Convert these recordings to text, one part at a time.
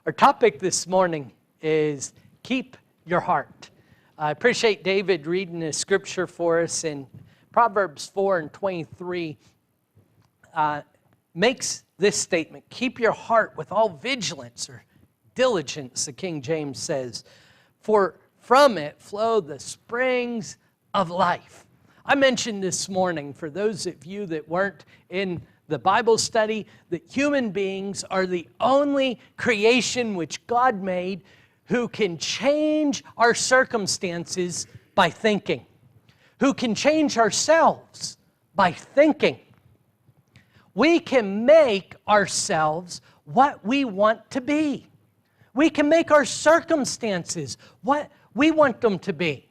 Our topic this morning is keep your heart. I appreciate David reading the scripture for us in Proverbs 4:23. Makes this statement, keep your heart with all vigilance or diligence, the King James says, for from it flow the springs of life. I mentioned this morning, for those of you that weren't in the Bible study, that human beings are the only creation which God made who can change our circumstances by thinking, who can change ourselves by thinking. We can make ourselves what we want to be. We can make our circumstances what we want them to be.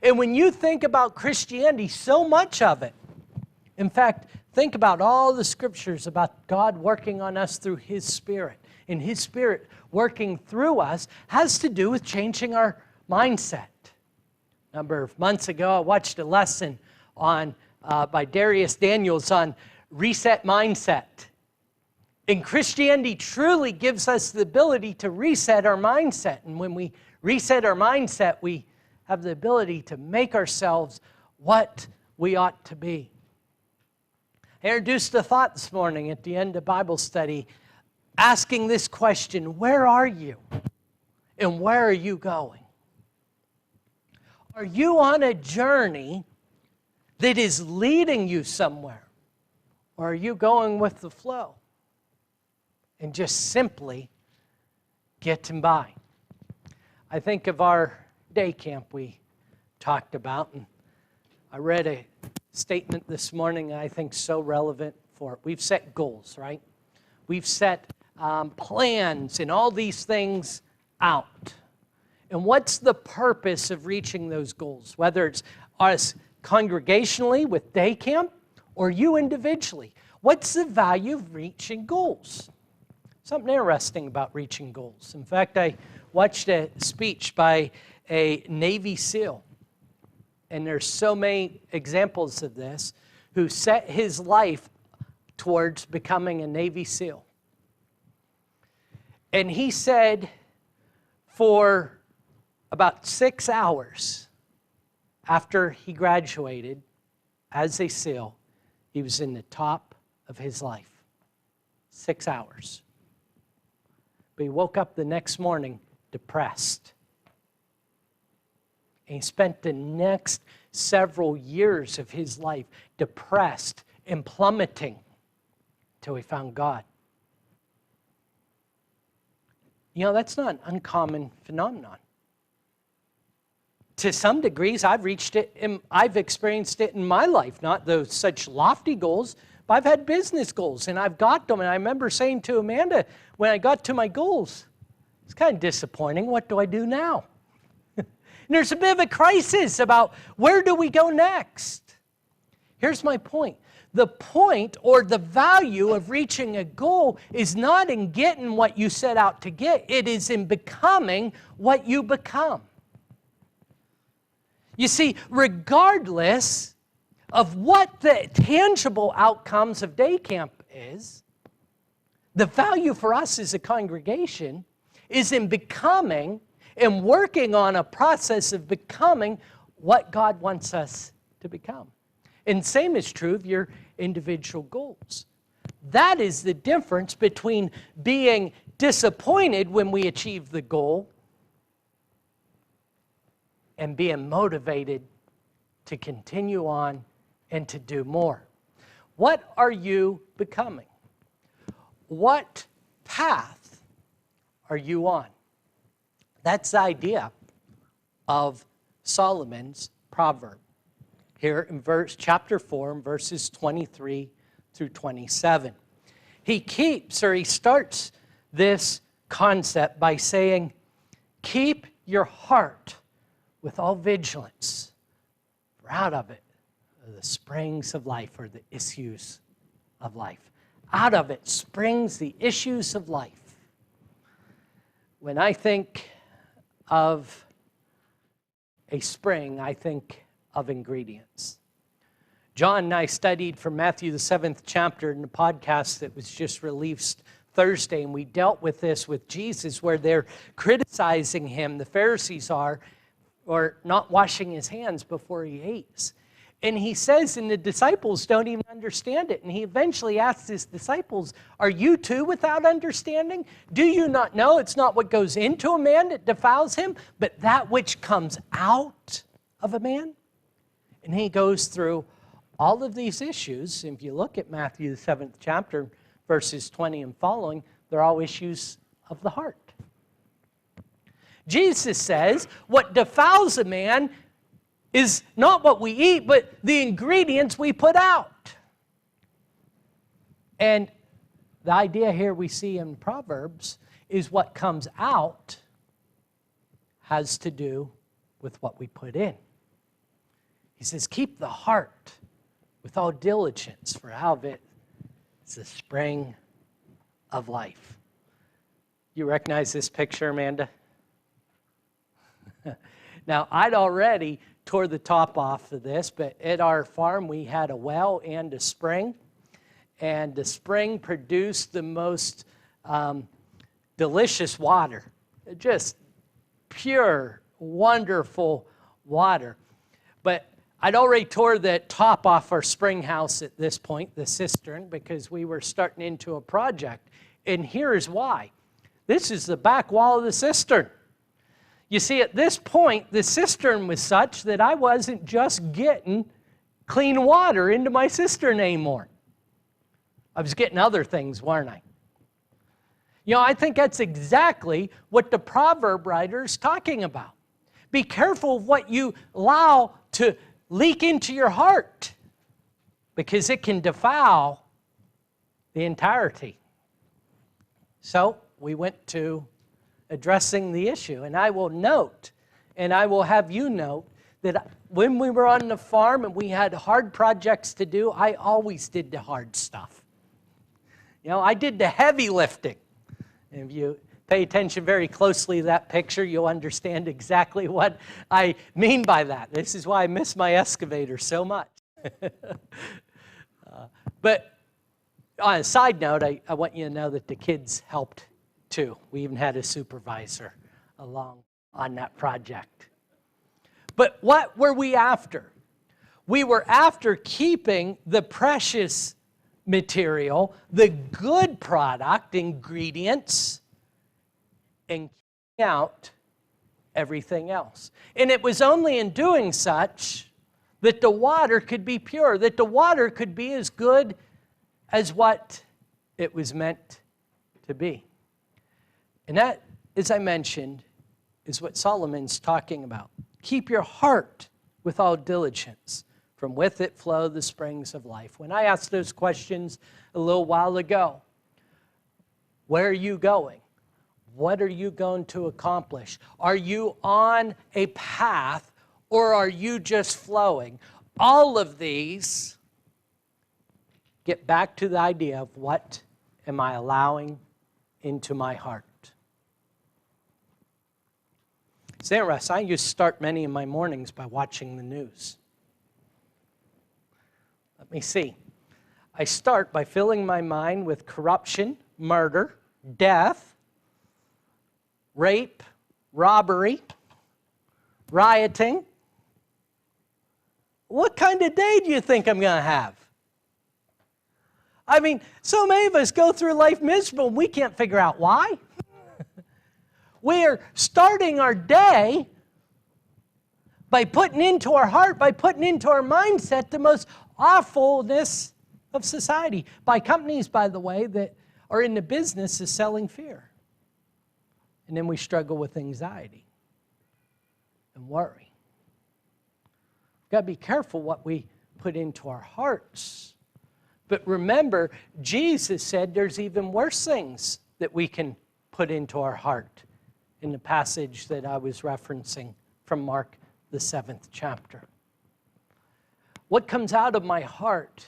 And when you think about Christianity, so much of it, in fact, think about all the scriptures about God working on us through His Spirit. And His Spirit working through us has to do with changing our mindset. A number of months ago, I watched a lesson on by Darius Daniels on reset mindset. And Christianity truly gives us the ability to reset our mindset. And when we reset our mindset, we have the ability to make ourselves what we ought to be. I introduced a thought this morning at the end of Bible study, asking this question, where are you? And where are you going? Are you on a journey that is leading you somewhere? Or are you going with the flow and just simply getting by? I think of our day camp we talked about, and I read a statement this morning I think so relevant for it. We've set goals, right? We've set plans and all these things out. And what's the purpose of reaching those goals? Whether it's us congregationally with day camp or you individually. What's the value of reaching goals? Something interesting about reaching goals. In fact, I watched a speech by a Navy SEAL. And there's so many examples of this, who set his life towards becoming a Navy SEAL. And he said for about 6 hours after he graduated as a SEAL, he was in the top of his life. 6 hours. But he woke up the next morning depressed. And he spent the next several years of his life depressed and plummeting until he found God. You know, that's not an uncommon phenomenon. To some degrees, I've experienced it in my life, not those such lofty goals, but I've had business goals, and I've got them. And I remember saying to Amanda, when I got to my goals, it's kind of disappointing. What do I do now? And there's a bit of a crisis about where do we go next? Here's my point. The point or the value of reaching a goal is not in getting what you set out to get. It is in becoming what you become. You see, regardless of what the tangible outcomes of day camp is, the value for us as a congregation is in becoming and working on a process of becoming what God wants us to become. And same is true of your individual goals. That is the difference between being disappointed when we achieve the goal and being motivated to continue on and to do more. What are you becoming? What path are you on? That's the idea of Solomon's proverb. Here in chapter 4, verses 23 through 27. He starts this concept by saying, keep your heart with all vigilance, for out of it are the springs of life, or the issues of life. Out of it springs the issues of life. When I think of a spring, I think of ingredients. John and I studied from Matthew, the 7th chapter in the podcast that was just released Thursday, and we dealt with this with Jesus, where they're criticizing him, the Pharisees are, or not washing his hands before he eats. And he says, and the disciples don't even understand it. And he eventually asks his disciples, are you too without understanding? Do you not know it's not what goes into a man that defiles him, but that which comes out of a man? And he goes through all of these issues. If you look at Matthew, the 7th chapter, verses 20 and following, they're all issues of the heart. Jesus says, what defiles a man is not what we eat, but the ingredients we put out. And the idea here we see in Proverbs is what comes out has to do with what we put in. He says, keep the heart with all diligence, for out of it is the spring of life. You recognize this picture, Amanda? Now, I'd already tore the top off of this, but at our farm we had a well and a spring, and the spring produced the most delicious water, just pure, wonderful water. But I'd already tore the top off our spring house at this point, the cistern, because we were starting into a project, and here's why. This is the back wall of the cistern. You see, at this point, the cistern was such that I wasn't just getting clean water into my cistern anymore. I was getting other things, weren't I? You know, I think that's exactly what the proverb writer is talking about. Be careful of what you allow to leak into your heart, because it can defile the entirety. So we went to addressing the issue. And I will note, and I will have you note, that when we were on the farm and we had hard projects to do, I always did the hard stuff. You know, I did the heavy lifting. And if you pay attention very closely to that picture, you'll understand exactly what I mean by that. This is why I miss my excavator so much. But on a side note, I want you to know that the kids helped too. We even had a supervisor along on that project. But what were we after? We were after keeping the precious material, the good product, ingredients, and keeping out everything else. And it was only in doing such that the water could be pure, that the water could be as good as what it was meant to be. And that, as I mentioned, is what Solomon's talking about. Keep your heart with all diligence. From with it flow the springs of life. When I asked those questions a little while ago, where are you going? What are you going to accomplish? Are you on a path, or are you just flowing? All of these get back to the idea of what am I allowing into my heart. It's interesting. I used to start many of my mornings by watching the news. Let me see. I start by filling my mind with corruption, murder, death, rape, robbery, rioting. What kind of day do you think I'm going to have? I mean, so many of us go through life miserable and we can't figure out why. We're starting our day by putting into our heart, by putting into our mindset the most awfulness of society. By companies, by the way, that are in the business of selling fear. And then we struggle with anxiety and worry. We've got to be careful what we put into our hearts. But remember, Jesus said there's even worse things that we can put into our heart in the passage that I was referencing from Mark, the 7th chapter. What comes out of my heart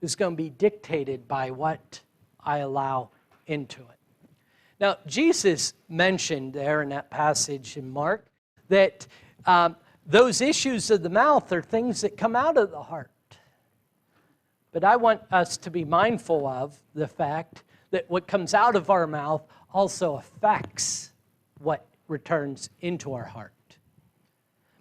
is going to be dictated by what I allow into it. Now, Jesus mentioned there in that passage in Mark that those issues of the mouth are things that come out of the heart. But I want us to be mindful of the fact that what comes out of our mouth also affects what returns into our heart.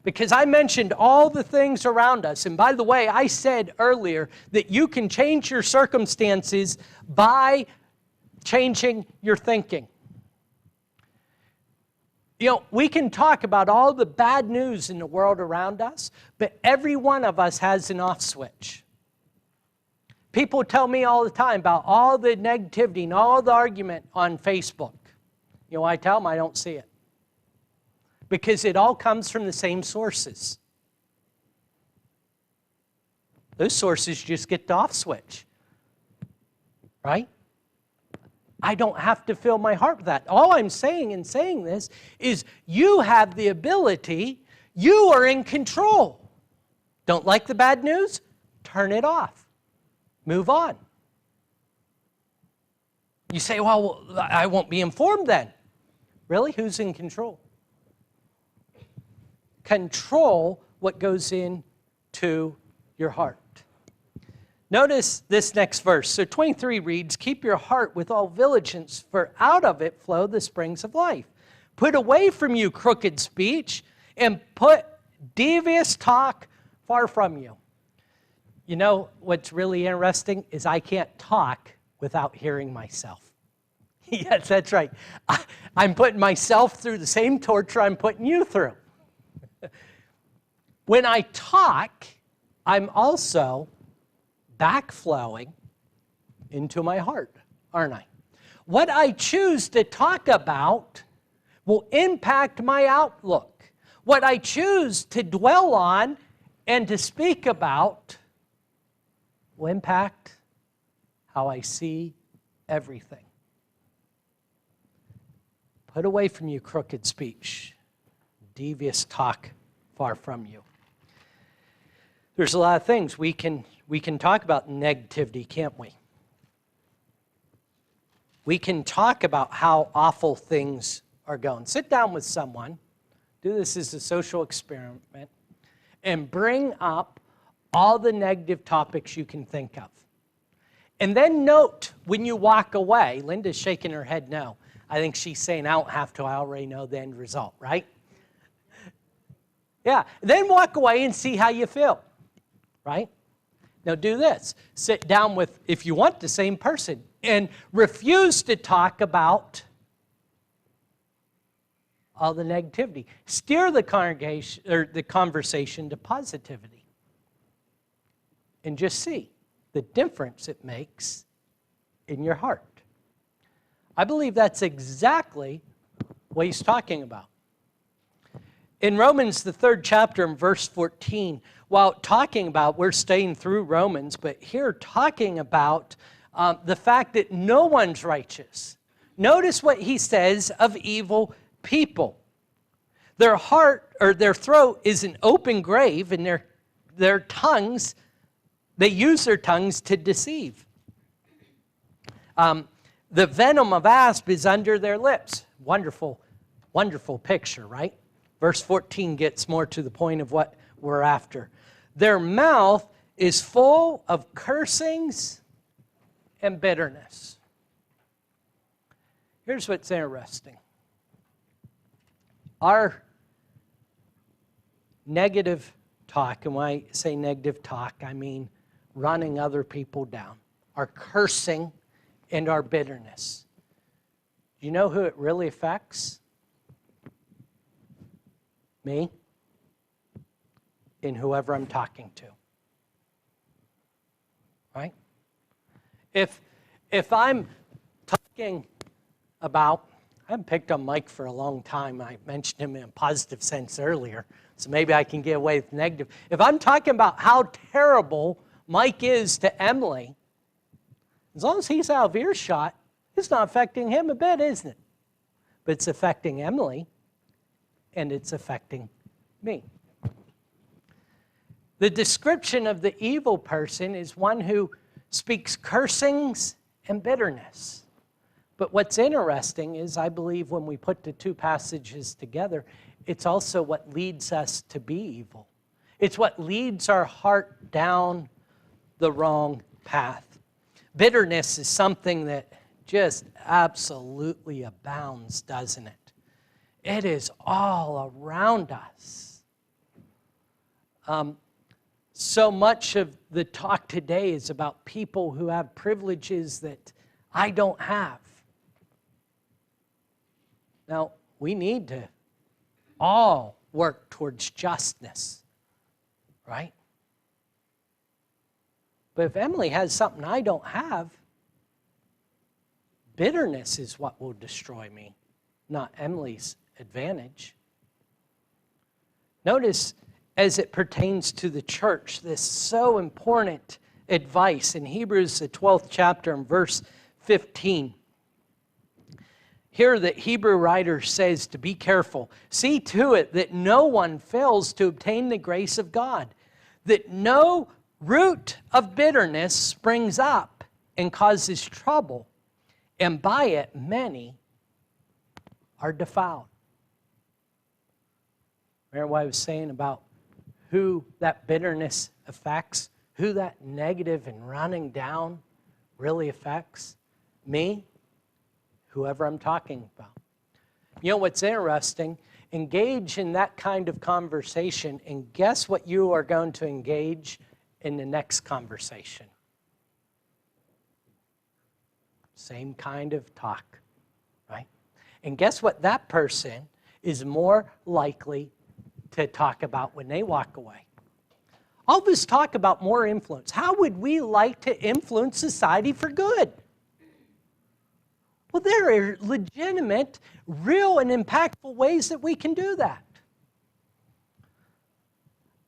Because I mentioned all the things around us. And by the way, I said earlier that you can change your circumstances by changing your thinking. You know, we can talk about all the bad news in the world around us, but every one of us has an off switch. People tell me all the time about all the negativity and all the argument on Facebook. You know, I tell them I don't see it. Because it all comes from the same sources. Those sources just get the off switch. Right? I don't have to fill my heart with that. All I'm saying in saying this is you have the ability, you are in control. Don't like the bad news? Turn it off. Move on. You say, well, I won't be informed then. Really? Who's in control? Control what goes into your heart. Notice this next verse. So 23 reads, keep your heart with all diligence, for out of it flow the springs of life. Put away from you crooked speech, and put devious talk far from you. You know what's really interesting is I can't talk without hearing myself. Yes, that's right. I'm putting myself through the same torture I'm putting you through. When I talk, I'm also backflowing into my heart, aren't I? What I choose to talk about will impact my outlook. What I choose to dwell on and to speak about will impact how I see everything. Put away from you crooked speech, devious talk far from you. There's a lot of things we can talk about negativity, can't we? We can talk about how awful things are going. Sit down with someone, do this as a social experiment, and bring up all the negative topics you can think of. And then note when you walk away, Linda's shaking her head no. I think she's saying, I don't have to, I already know the end result, right? Yeah, then walk away and see how you feel, right? Now do this. Sit down with, if you want, the same person and refuse to talk about all the negativity. Steer the congregation or the conversation to positivity. And just see the difference it makes in your heart. I believe that's exactly what he's talking about. In Romans, the 3rd chapter, in verse 14, while talking about, we're staying through Romans, but here talking about the fact that no one's righteous. Notice what he says of evil people. Their heart or their throat is an open grave, and their tongues, they use their tongues to deceive. The venom of asp is under their lips. Wonderful, wonderful picture, right? Verse 14 gets more to the point of what we're after. Their mouth is full of cursings and bitterness. Here's what's interesting. Our negative talk, and when I say negative talk, I mean running other people down, our cursing and our bitterness. Do you know who it really affects? Me and whoever I'm talking to. Right? If I'm talking about, I haven't picked on Mike for a long time. I mentioned him in a positive sense earlier, so maybe I can get away with negative. If I'm talking about how terrible Mike is to Emily, as long as he's out of earshot, it's not affecting him a bit, isn't it? But it's affecting Emily, and it's affecting me. The description of the evil person is one who speaks cursings and bitterness. But what's interesting is, I believe when we put the two passages together, it's also what leads us to be evil. It's what leads our heart down the wrong path. Bitterness is something that just absolutely abounds, doesn't it? It is all around us. So much of the talk today is about people who have privileges that I don't have. Now, we need to all work towards justness, right? But if Emily has something I don't have, bitterness is what will destroy me, not Emily's advantage. Notice, as it pertains to the church, this so important advice in Hebrews, the 12th chapter, and verse 15. Here the Hebrew writer says to be careful. See to it that no one fails to obtain the grace of God, that no root of bitterness springs up and causes trouble, and by it many are defiled. Remember what I was saying about who that bitterness affects, who that negative and running down really affects? Me, whoever I'm talking about. You know what's interesting? Engage in that kind of conversation, and guess what you are going to engage in the next conversation? Same kind of talk, right? And guess what that person is more likely to talk about when they walk away? All of us talk about more influence. How would we like to influence society for good? Well, there are legitimate, real, and impactful ways that we can do that.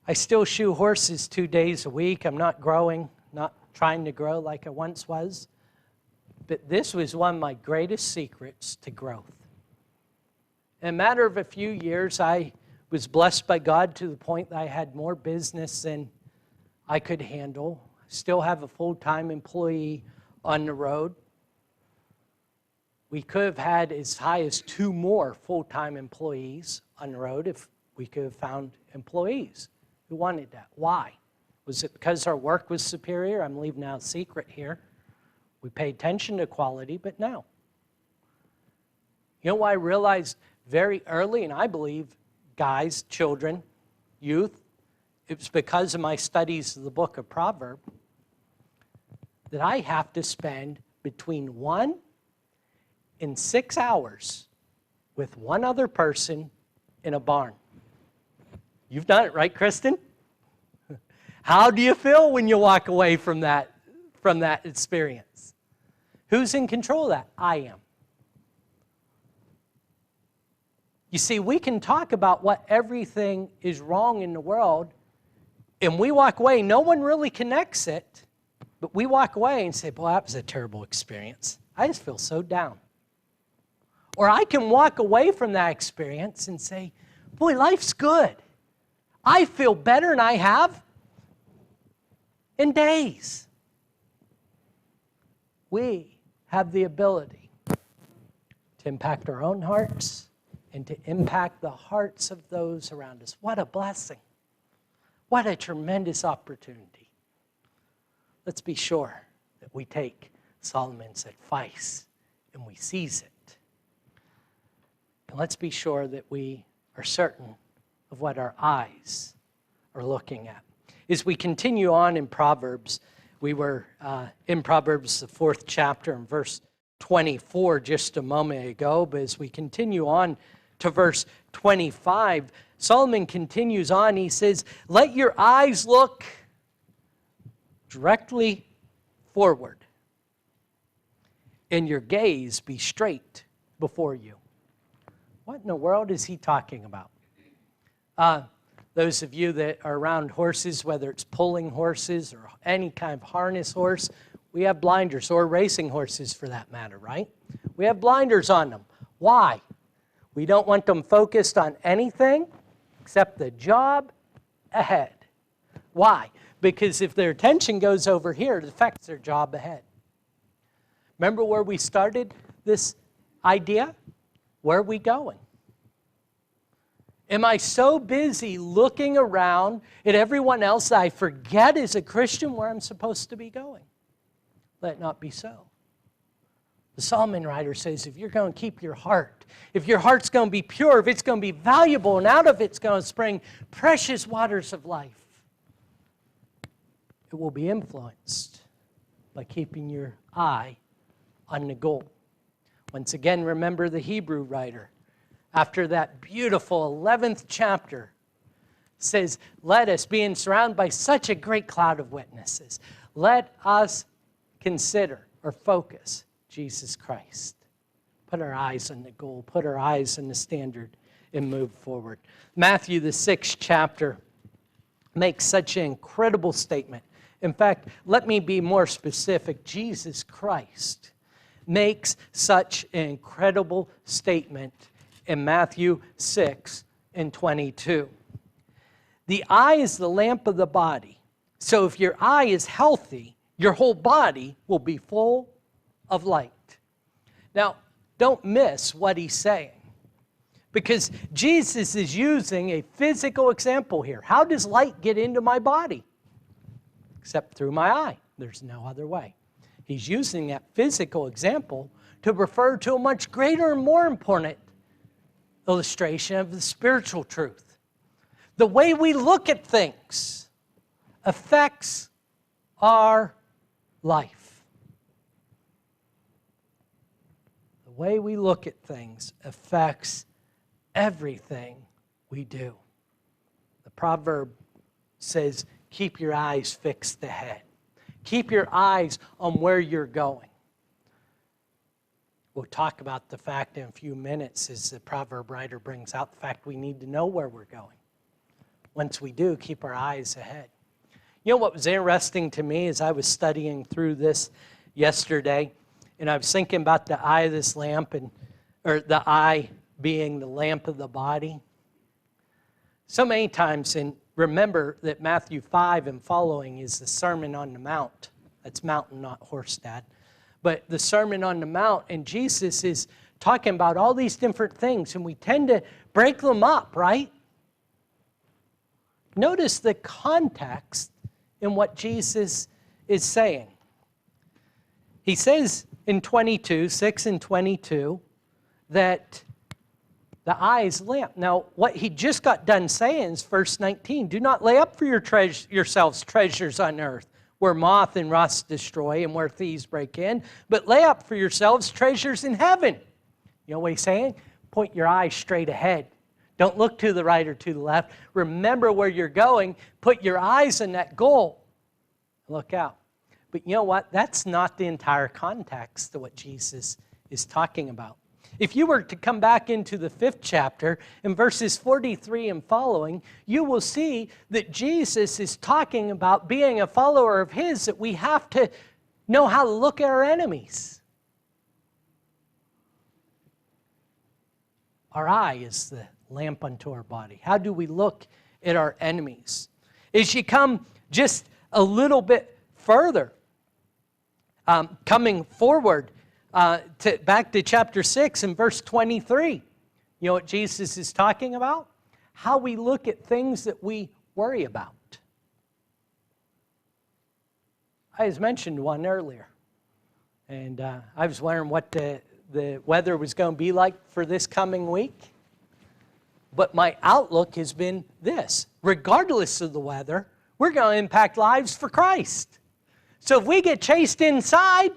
I still shoe horses 2 days a week. I'm not growing, not trying to grow like I once was. But this was one of my greatest secrets to growth. In a matter of a few years, I was blessed by God to the point that I had more business than I could handle. Still have a full-time employee on the road. We could have had as high as 2 more full-time employees on the road if we could have found employees who wanted that. Why? Was it because our work was superior? I'm leaving out a secret here. We paid attention to quality, but no. You know what I realized very early, and I believe guys, children, youth, it was because of my studies of the book of Proverbs, that I have to spend between 1 and 6 hours with one other person in a barn. You've done it, right, Kristen? How do you feel when you walk away from that experience? Who's in control of that? I am. You see, we can talk about what everything is wrong in the world, and we walk away. No one really connects it, but we walk away and say, boy, that was a terrible experience. I just feel so down. Or I can walk away from that experience and say, boy, life's good. I feel better than I have in days. We have the ability to impact our own hearts and to impact the hearts of those around us. What a blessing. What a tremendous opportunity. Let's be sure that we take Solomon's advice and we seize it. And let's be sure that we are certain of what our eyes are looking at. As we continue on in Proverbs, we were in Proverbs, the 4th chapter, and verse 24 just a moment ago, but as we continue on to verse 25, Solomon continues on. He says, let your eyes look directly forward, and your gaze be straight before you. What in the world is he talking about? Those of you that are around horses, whether it's pulling horses or any kind of harness horse, we have blinders, or racing horses for that matter, right? We have blinders on them. Why? We don't want them focused on anything except the job ahead. Why? Because if their attention goes over here, it affects their job ahead. Remember where we started this idea? Where are we going? Am I so busy looking around at everyone else that I forget as a Christian where I'm supposed to be going? Let it not be so. The Psalm writer says, if you're going to keep your heart, if your heart's going to be pure, if it's going to be valuable, and out of it's going to spring precious waters of life, it will be influenced by keeping your eye on the goal. Once again, remember the Hebrew writer, after that beautiful 11th chapter, says, let us, being surrounded by such a great cloud of witnesses, let us consider or focus Jesus Christ. Put our eyes on the goal, put our eyes on the standard, and move forward. Matthew, the 6th chapter, makes such an incredible statement. In fact, let me be more specific. Jesus Christ makes such an incredible statement in Matthew 6 and 22. The eye is the lamp of the body. So if your eye is healthy, your whole body will be full of light. Now, don't miss what he's saying, because Jesus is using a physical example here. How does light get into my body? Except through my eye. There's no other way. He's using that physical example to refer to a much greater and more important illustration of the spiritual truth. The way we look at things affects our life. The way we look at things affects everything we do. The proverb says, keep your eyes fixed ahead. Keep your eyes on where you're going. We'll talk about the fact in a few minutes as the proverb writer brings out the fact we need to know where we're going. Once we do, keep our eyes ahead. You know what was interesting to me as I was studying through this yesterday, and I was thinking about the eye of this lamp, or the eye being the lamp of the body. So many times, and remember that Matthew 5 and following is the Sermon on the Mount. That's mountain, not horse, Dad. But the Sermon on the Mount, and Jesus is talking about all these different things, and we tend to break them up, right? Notice the context in what Jesus is saying. He says in 6 and 22, that the eye is lamp. Now, what he just got done saying is verse 19, do not lay up for yourselves treasures on earth, where moth and rust destroy and where thieves break in, but lay up for yourselves treasures in heaven. You know what he's saying? Point your eyes straight ahead. Don't look to the right or to the left. Remember where you're going. Put your eyes on that goal. Look out. But you know what? That's not the entire context of what Jesus is talking about. If you were to come back into the 5th chapter, in verses 43 and following, you will see that Jesus is talking about being a follower of his, that we have to know how to look at our enemies. Our eye is the lamp unto our body. How do we look at our enemies? As you come just a little bit further, coming forward back to chapter 6 and verse 23, you know what Jesus is talking about? How we look at things that we worry about. I was mentioned one earlier, and I was wondering what the weather was going to be like for this coming week. But my outlook has been this: regardless of the weather, we're going to impact lives for Christ. So if we get chased inside,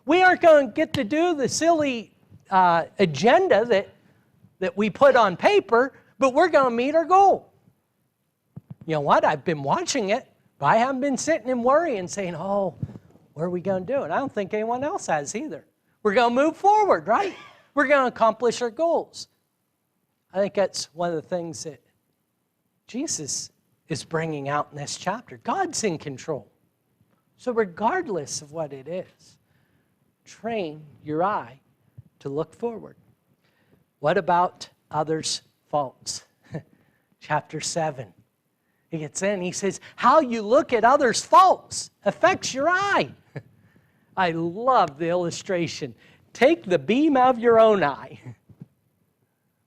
we aren't going to get to do the silly agenda that we put on paper, but we're going to meet our goal. You know what? I've been watching it, but I haven't been sitting and worrying, saying, oh, what are we going to do? And I don't think anyone else has either. We're going to move forward, right? We're going to accomplish our goals. I think that's one of the things that Jesus is bringing out in this chapter. God's in control. So regardless of what it is, train your eye to look forward. What about others' faults? Chapter 7. He gets in, he says, how you look at others' faults affects your eye. I love the illustration. Take the beam out of your own eye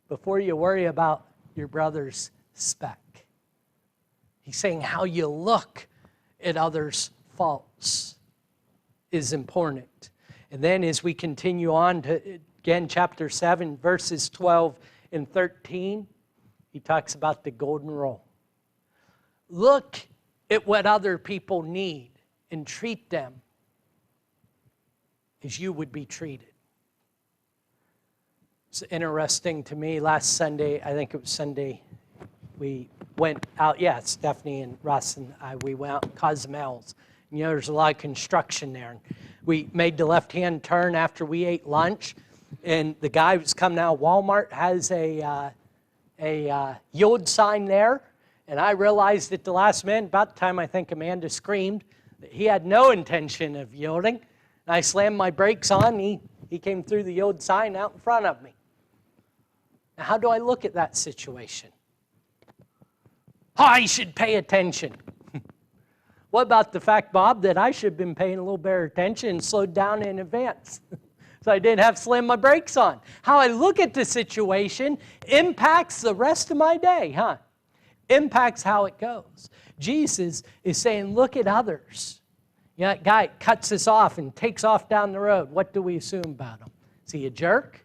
before you worry about your brother's speck. He's saying how you look at others' faults is important. And then as we continue on to, again, chapter 7, verses 12 and 13, he talks about the golden rule. Look at what other people need and treat them as you would be treated. It's interesting to me, last Sunday, I think it was Sunday, we went out, Stephanie and Russ and I, we went out in Cozumels. You know, there's a lot of construction there. And we made the left-hand turn after we ate lunch, and the guy who's coming out of Walmart has a yield sign there, and I realized at the last minute, about the time I think Amanda screamed, that he had no intention of yielding. And I slammed my brakes on, and he came through the yield sign out in front of me. Now, how do I look at that situation? I should pay attention. What about the fact, Bob, that I should have been paying a little better attention and slowed down in advance? So I didn't have to slam my brakes on. How I look at the situation impacts the rest of my day, huh? Impacts how it goes. Jesus is saying, look at others. You know, that guy cuts us off and takes off down the road. What do we assume about him? Is he a jerk?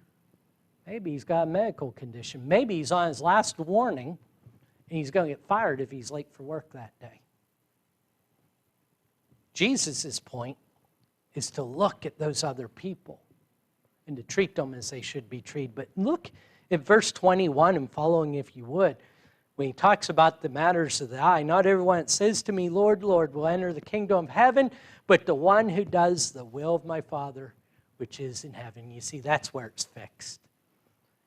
Maybe he's got a medical condition. Maybe he's on his last warning and he's going to get fired if he's late for work that day. Jesus' point is to look at those other people and to treat them as they should be treated. But look at verse 21 and following, if you would, when he talks about the matters of the eye. Not everyone that says to me, Lord, Lord, will enter the kingdom of heaven, but the one who does the will of my Father, which is in heaven. You see, that's where it's fixed.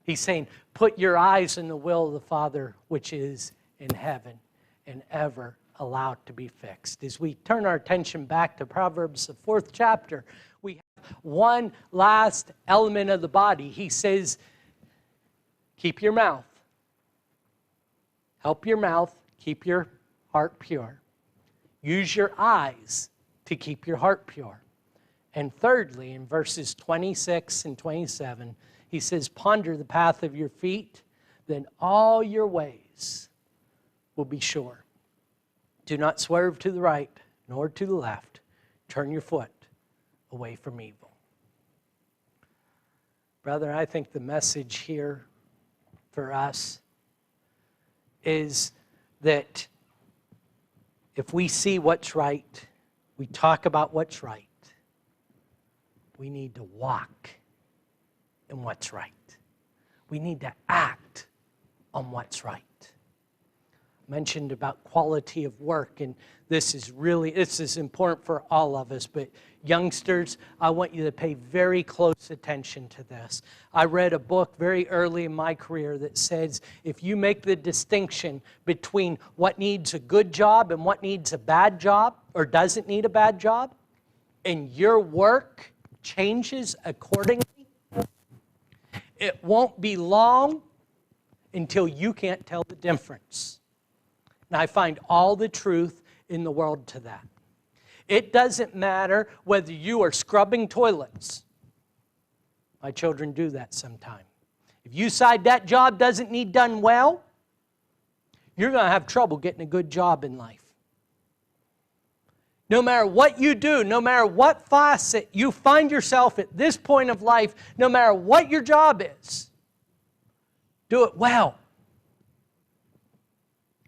He's saying, put your eyes in the will of the Father, which is in heaven, and ever allowed to be fixed. As we turn our attention back to Proverbs, the 4th chapter, we have one last element of the body. He says, keep your mouth. Help your mouth, keep your heart pure. Use your eyes to keep your heart pure. And thirdly, in verses 26 and 27, he says, ponder the path of your feet, then all your ways will be sure. Do not swerve to the right, nor to the left. Turn your foot away from evil. Brother, I think the message here for us is that if we see what's right, we talk about what's right, we need to walk in what's right. We need to act on what's right. Mentioned about quality of work, and this is important for all of us, but youngsters, I want you to pay very close attention to this. I read a book very early in my career that says if you make the distinction between what needs a good job and what needs a bad job or doesn't need a bad job, and your work changes accordingly, it won't be long until you can't tell the difference. And I find all the truth in the world to that. It doesn't matter whether you are scrubbing toilets. My children do that sometime. If you decide that job doesn't need done well, you're going to have trouble getting a good job in life. No matter what you do, no matter what facet you find yourself at this point of life, no matter what your job is, do it well.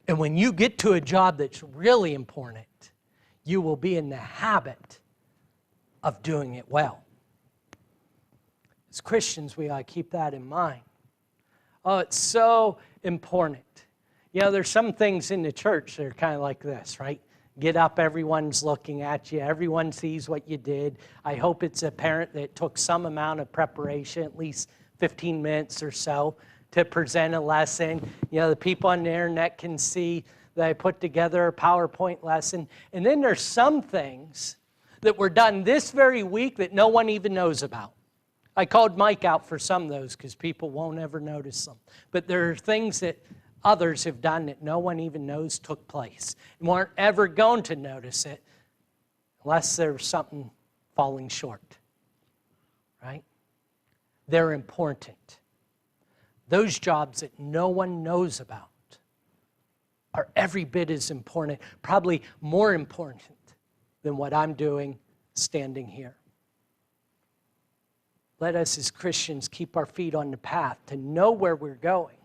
And when you get to a job that's really important, you will be in the habit of doing it well. As Christians, we ought to keep that in mind. Oh, it's so important. You know, there's some things in the church that are kind of like this, right? Get up, everyone's looking at you, everyone sees what you did. I hope it's apparent that it took some amount of preparation, at least 15 minutes or so, to present a lesson. You know, the people on the internet can see that I put together a PowerPoint lesson. And then there's some things that were done this very week that no one even knows about. I called Mike out for some of those because people won't ever notice them. But there are things that others have done that no one even knows took place and weren't ever going to notice it unless there's something falling short, right? They're important. Those jobs that no one knows about are every bit as important, probably more important than what I'm doing standing here. let us as Christians keep our feet on the path to know where we're going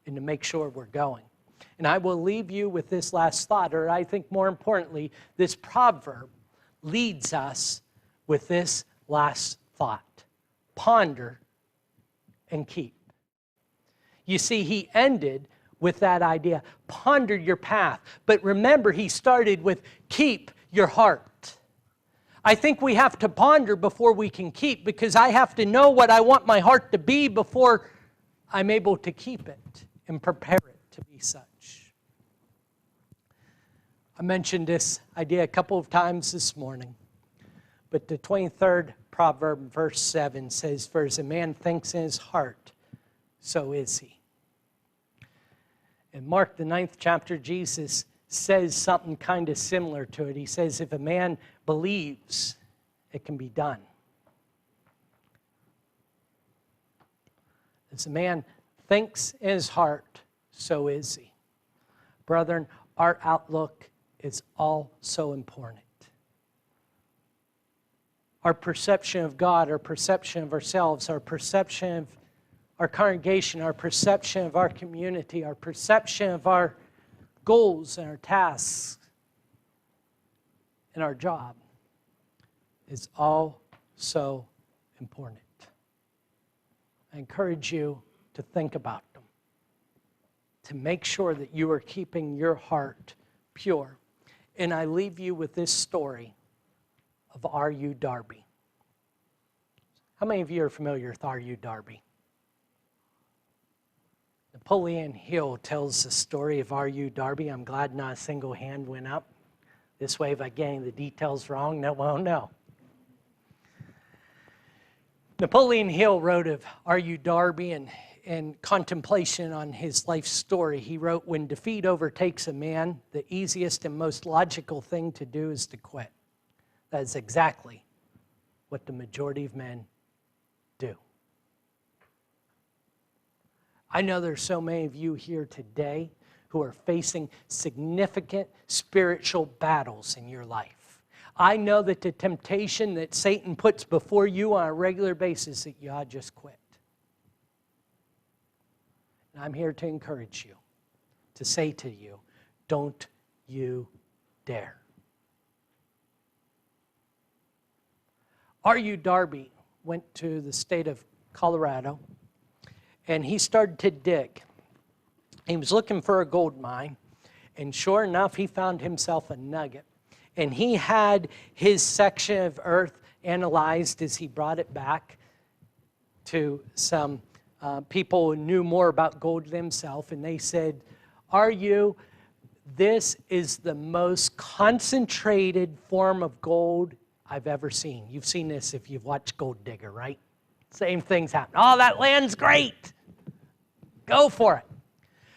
and to make sure we're going. And I will leave you with this last thought, or I think more importantly, this proverb leads us with this last thought. Ponder and keep. You see, he ended with that idea. Ponder your path. But remember, he started with keep your heart. I think we have to ponder before we can keep, because I have to know what I want my heart to be before I'm able to keep it and prepare it to be such. I mentioned this idea a couple of times this morning, but the 23rd proverb, verse 7 says, "For as a man thinks in his heart, so is he." In Mark, the 9th chapter, Jesus says something kind of similar to it. He says, if a man believes, it can be done. As a man thinks in his heart, so is he. Brethren, our outlook is all so important. Our perception of God, our perception of ourselves, our perception of our congregation, our perception of our community, our perception of our goals and our tasks and our job is all so important. I encourage you to think about them, to make sure that you are keeping your heart pure. And I leave you with this story of R.U. Darby. How many of you are familiar with R.U. Darby? Napoleon Hill tells the story of R.U. Darby. I'm glad not a single hand went up. This way, if I get any of the details wrong, no one will know. Napoleon Hill wrote of R.U. Darby and contemplation on his life story. He wrote, when defeat overtakes a man, the easiest and most logical thing to do is to quit. That is exactly what the majority of men do. I know there's so many of you here today who are facing significant spiritual battles in your life. I know that the temptation that Satan puts before you on a regular basis that you ought to just quit. And I'm here to encourage you, to say to you, don't you dare. R.U. Darby went to the state of Colorado, and he started to dig. He was looking for a gold mine, and sure enough, he found himself a nugget. And he had his section of earth analyzed as he brought it back to some people who knew more about gold themselves, and they said, R.U., this is the most concentrated form of gold I've ever seen. You've seen this if you've watched Gold Digger, right? Same things happen. Oh, that land's great. Go for it.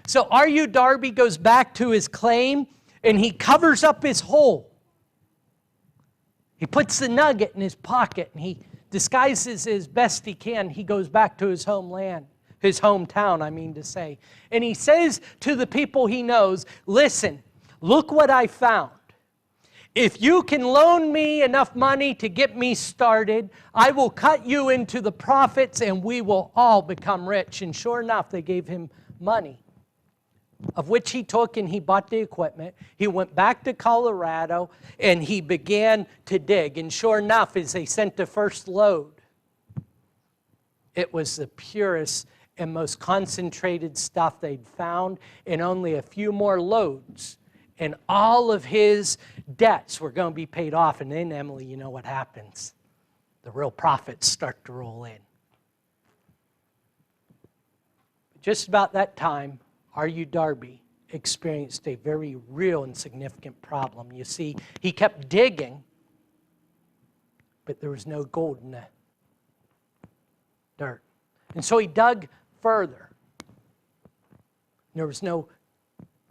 So R.U. Darby goes back to his claim, and he covers up his hole. He puts the nugget in his pocket, and he disguises as best he can. He goes back to his homeland, his hometown, I mean to say. And he says to the people he knows, listen, look what I found. If you can loan me enough money to get me started, I will cut you into the profits and we will all become rich. And sure enough, they gave him money, of which he took and he bought the equipment. He went back to Colorado and he began to dig. And sure enough, as they sent the first load, it was the purest and most concentrated stuff they'd found, and only a few more loads. And all of his debts were going to be paid off. And then, Emily, you know what happens. The real profits start to roll in. Just about that time, R.U. Darby experienced a very real and significant problem. You see, he kept digging, but there was no gold in the dirt. And so he dug further. There was no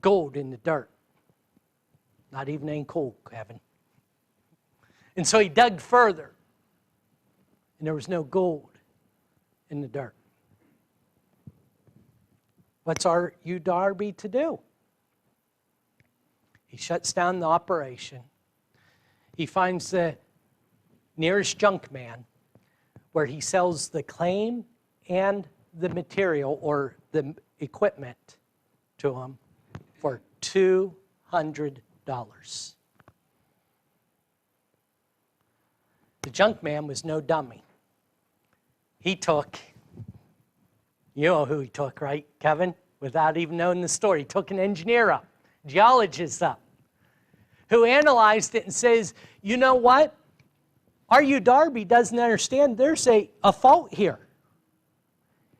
gold in the dirt. Not even any coal, Kevin. And so he dug further, and there was no gold in the dirt. What's R.U. Darby to do? He shuts down the operation. He finds the nearest junk man where he sells the claim and the material or the equipment to him for $200. The junk man was no dummy. He took, you know who he took, right, Kevin? Without even knowing the story, he took an engineer up, geologist up, who analyzed it and says, you know what? R.U. Darby doesn't understand there's a fault here.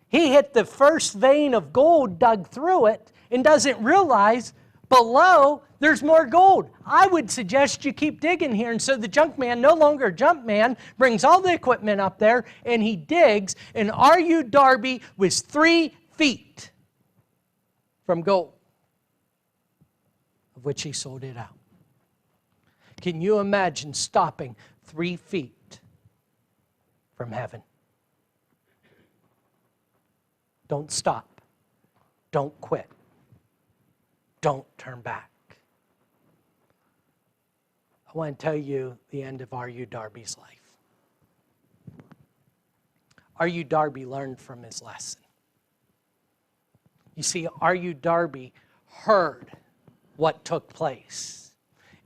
He hit the first vein of gold, dug through it, and doesn't realize below there's more gold. I would suggest you keep digging here. And so the junk man, no longer a junk man, brings all the equipment up there and he digs. And R.U. Darby was 3 feet from gold, of which he sold it out. Can you imagine stopping 3 feet from heaven? Don't stop. Don't quit. Don't turn back. I want to tell you the end of R.U. Darby's life. R.U. Darby learned from his lesson. You see, R.U. Darby heard what took place.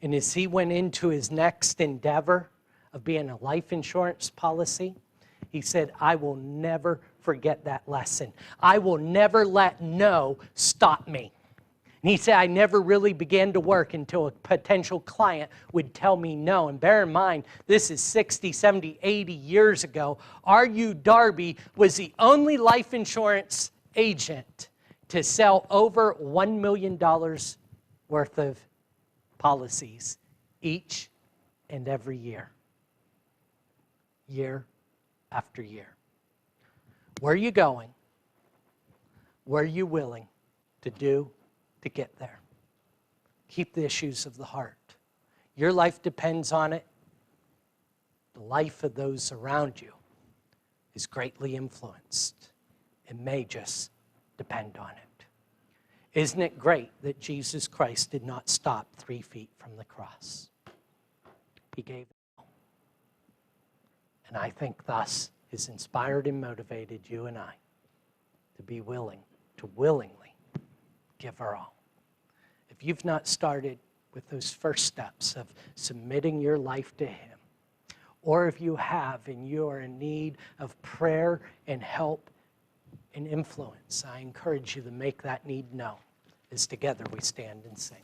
And as he went into his next endeavor of being a life insurance policy, he said, I will never forget that lesson. I will never let no stop me. And he said, I never really began to work until a potential client would tell me no. And bear in mind, this is 60, 70, 80 years ago. R.U. Darby was the only life insurance agent to sell over $1 million worth of policies each and every year. Year after year. Where are you going? What are you willing to do to get there? Keep the issues of the heart. Your life depends on it. The life of those around you is greatly influenced. It may just depend on it. Isn't it great that Jesus Christ did not stop 3 feet from the cross? He gave it all. And I think thus has inspired and motivated you and I to be willing to willingly give our all. If you've not started with those first steps of submitting your life to Him, or if you have and you are in need of prayer and help and influence, I encourage you to make that need known as together we stand and sing.